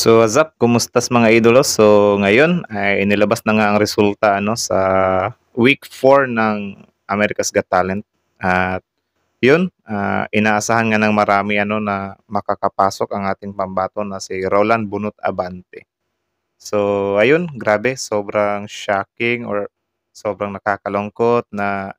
So, what's up? Kumusta's mga idolos? So, ngayon ay inilabas na nga ang resulta sa week 4 ng America's Got Talent. At yun, inaasahan nga ng marami na makakapasok ang ating pambato na si Roland Bunot Abante. So, ayun, grabe, sobrang shocking or sobrang nakakalungkot na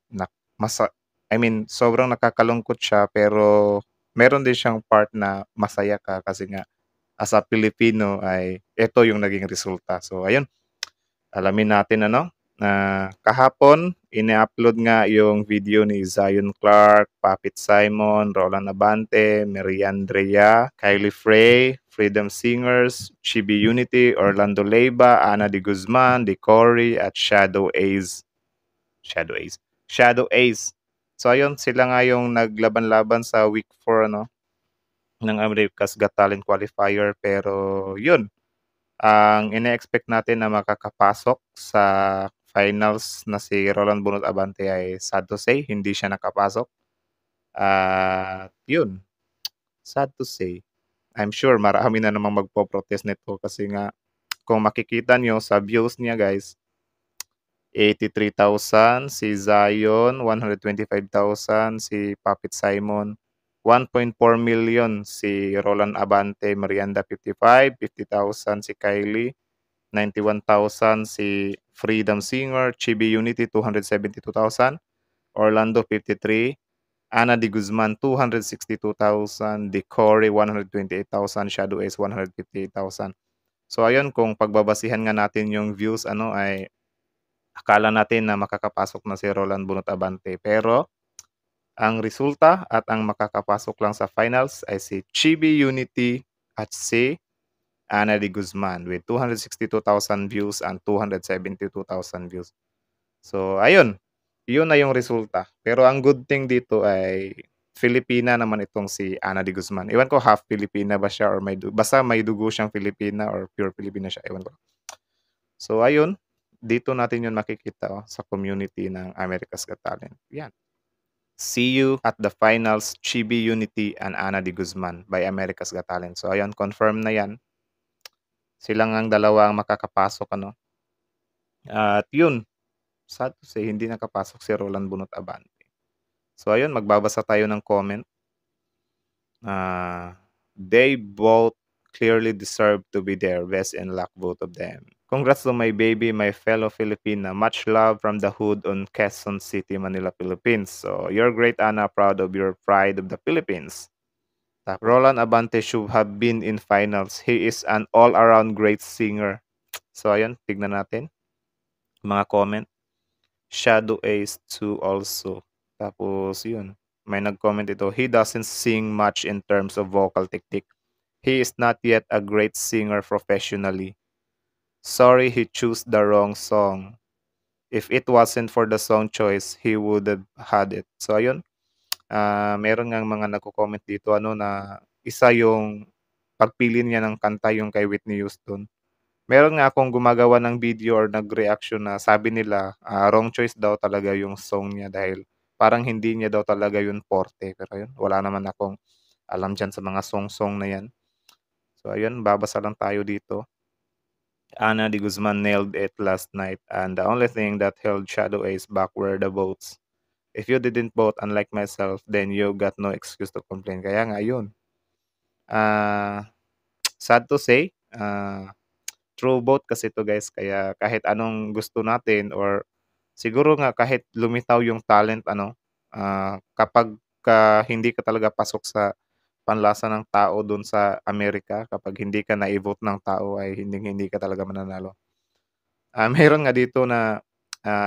masa I mean, sobrang nakakalungkot siya pero meron din siyang part na masaya ka kasi nga as a Pilipino ay ito yung naging resulta. So ayun, alamin natin na kahapon ini-upload nga yung video ni Zion Clark, Papit Simon, Roland Abante, Mary Andrea, Kylie Frey, Freedom Singers, Chibi Unity, Orlando Leyva, Ana de Guzman, Decory, at Shadow Ace. Shadow Ace. Shadow Ace. So ayun, sila nga yung naglaban-laban sa week 4 ng America's Got Talent qualifier pero yun, ang ine-expect natin na makakapasok sa finals na si Roland Bunot Abante ay sad to say hindi siya nakapasok. At yun, sad to say. I'm sure marami na namang magpo-protest nito kasi nga kung makikita niyo sa views niya guys, 83,000 si Zion, 125,000 si Papit Simon, 1.4 million si Roland Abante Merienda 55, 50,000 si Kylie, 91,000 si Freedom Singer, Chibi Unity 272,000, Orlando 53, Ana de Guzman 262,000, Decory 128,000, Shadow Ace 158,000. So ayun, kung pagbabasihan nga natin yung views ay akala natin na makakapasok na si Roland Bunot Abante pero ang resulta at ang makakapasok lang sa finals ay si Chibi Unity at si Ana de Guzman with 262,000 views and 272,000 views. So ayun, yun na yung resulta. Pero ang good thing dito ay Filipina naman itong si Ana de Guzman. Ewan ko half Filipina ba siya or basta may dugo siyang Filipina or pure Filipina siya. Ewan ko. So ayun, dito natin yun makikita sa community ng America's Got Talent. Yan. See you at the finals, Chibi Unity and Ana de Guzman by America's Got Talent. So ayun, confirm na yan. Silang ang dalawa ang makakapasok At yun, sad to say, hindi nakapasok si Roland Bunot Abante. So ayun, magbabasa tayo ng comment. They both clearly deserve to be there. Best in luck, both of them. Congrats to my baby, my fellow Filipina. Much love from the hood on Quezon City, Manila, Philippines. So you're great, Ana. Proud of your pride of the Philippines. Roland Abante should have been in finals. He is an all-around great singer. So ayun, tignan natin. Mga comment. Shadow Ace 2 also. Tapos yun, may nag-comment ito, he doesn't sing much in terms of vocal technique. He is not yet a great singer professionally. Sorry he chose the wrong song. If it wasn't for the song choice, he would have had it. So ayun, meron ngang mga nagko-comment dito na isa yung pagpili niya ng kanta yung kay Whitney Houston. Meron nga akong gumagawa ng video or nag-reaction na sabi nila, wrong choice daw talaga yung song niya dahil parang hindi niya daw talaga yun forte. Pero yun, wala naman akong alam diyan sa mga song-song na yan. So ayun, babasa lang tayo dito. Ana de Guzman nailed it last night and the only thing that held Shadow Ace back were the votes. If you didn't vote unlike myself, then you got no excuse to complain. Kaya nga yun. Sad to say, true vote kasi ito guys kaya kahit anong gusto natin or siguro nga kahit lumitaw yung talent kapag hindi ka talaga pasok sa panlasa ng tao dun sa Amerika, kapag hindi ka na-vote ng tao ay hindi ka talaga mananalo. Meron nga dito na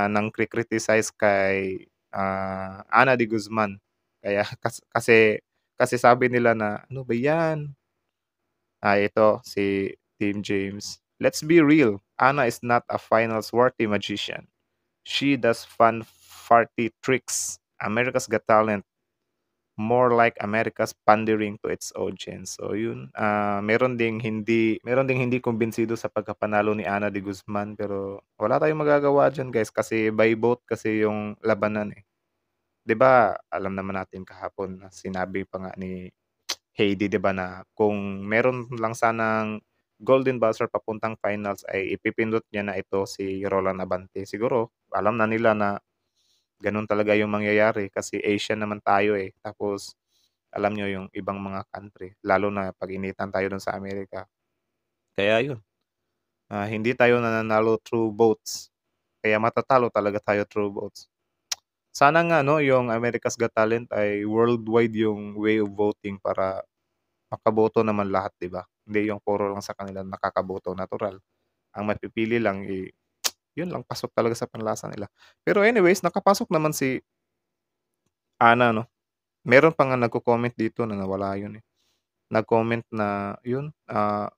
nang criticize kay Ana de Guzman. Kaya kasi sabi nila na ano ba 'yan? Ito si Team James. Let's be real. Ana is not a finals-worthy magician. She does fun, farty tricks. America's Got Talent. More like America's pandering to its audience. So yun, meron ding hindi kumbinsido sa pagkapanalo ni Ana de Guzman pero wala tayong magagawa diyan guys kasi by vote kasi yung labanan eh. 'Di ba? Alam naman natin kahapon na sinabi pa nga ni Heidi 'di ba na kung meron lang sanang golden buzzer papuntang finals ay ipipindot niya na ito si Roland Abante. Siguro alam na nila na gano'n talaga yung mangyayari kasi Asian naman tayo, eh. Tapos alam niyo yung ibang mga country, lalo na pag-initan tayo dun sa Amerika. Kaya yun, hindi tayo nananalo through votes, kaya matatalo talaga tayo through votes. Sana nga 'no, yung America's Got Talent ay worldwide yung way of voting para makaboto naman lahat, 'di ba? Hindi yung puro lang sa kanila nakakaboto, natural. Ang mapipili lang, eh, yun lang pasok talaga sa panlasa nila. Pero anyways, nakapasok naman si Ana 'no. Meron pa nga nagko-comment dito na nawala yun, eh. Nag-comment na yun,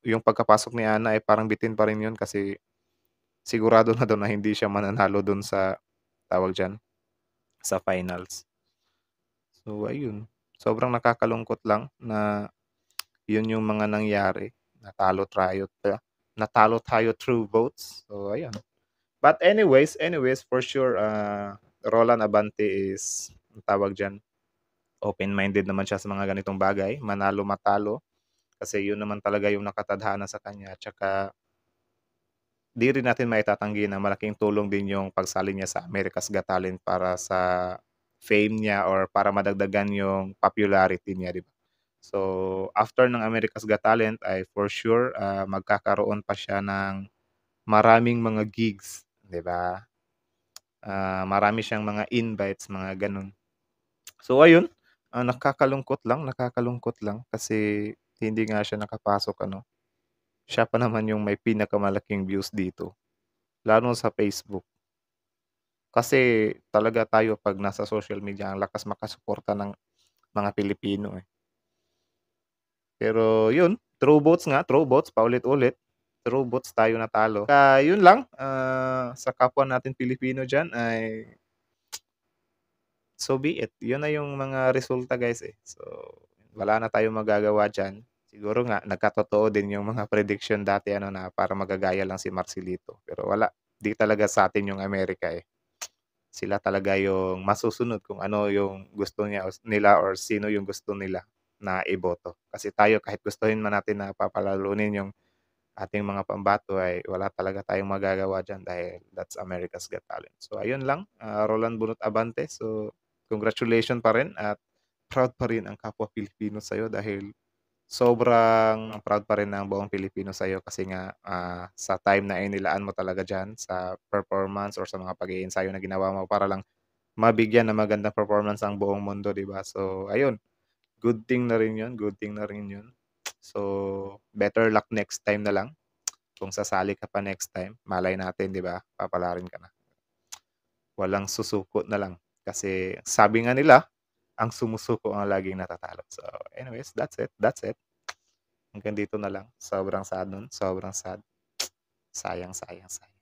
yung pagkapasok ni Ana ay parang bitin pa rin yun kasi sigurado na daw na hindi siya mananalo dun sa tawag diyan, sa finals. So ayun, sobrang nakakalungkot lang na yun yung mga nangyari, natalo tayo through votes. So ayan. But anyways for sure, Roland Abante is ang tawag diyan, open-minded naman siya sa mga ganitong bagay, manalo matalo. Kasi yun naman talaga yung nakatadhana sa kanya, tsaka di rin natin maitatanggi na malaking tulong din yung pagsali niya sa America's Got Talent para sa fame niya or para madagdagan yung popularity niya, 'di ba? So, after ng America's Got Talent ay for sure, magkakaroon pa siya ng maraming mga gigs, 'di ba? Marami siyang mga invites, mga gano'n. So ayun, nakakalungkot lang kasi hindi nga siya nakapasok ano. Siya pa naman yung may pinakamalaking views dito, lalo sa Facebook. Kasi talaga tayo 'pag nasa social media ang lakas makasuporta ng mga Pilipino, eh. Pero yun, true votes paulit-ulit, true votes tayo natalo. Kaya yun lang, sa kapwa natin Pilipino diyan ay so be it. Yun na yung mga resulta guys, eh. So, wala na tayong magagawa diyan. Siguro nga nagkatotoo din yung mga prediction dati ano na para magagaya lang si Marcelito, pero wala, 'di talaga sa'tin yung Amerika, eh. Sila talaga yung masusunod kung ano yung gusto nila or sino yung gusto nila na iboto. Kasi tayo kahit gustuhin man natin na papalalunin yung ating mga pambato ay wala talaga tayong magagawa diyan dahil that's America's Got Talent. So ayun lang, Roland Bunot Abante. So congratulations pa rin at proud pa rin ang kapwa Pilipino sa'yo dahil sobrang proud pa rin ang buong Pilipino sa'yo kasi nga, sa time na inilaan mo talaga diyan sa performance or sa mga pag-iensayo na ginawa mo para lang mabigyan ng magandang performance ang buong mundo, 'di ba? So ayun, good thing na rin 'yun, good thing na rin 'yun. So, better luck next time na lang. Kung sasali ka pa next time, malay natin, 'di ba, papalarin ka na. Walang susuko na lang kasi sabi nga nila, ang sumusuko ang laging natatalo. So anyways, that's it. Hanggang dito na lang. Sobrang sad nun, sobrang sad. Sayang, sayang, sayang.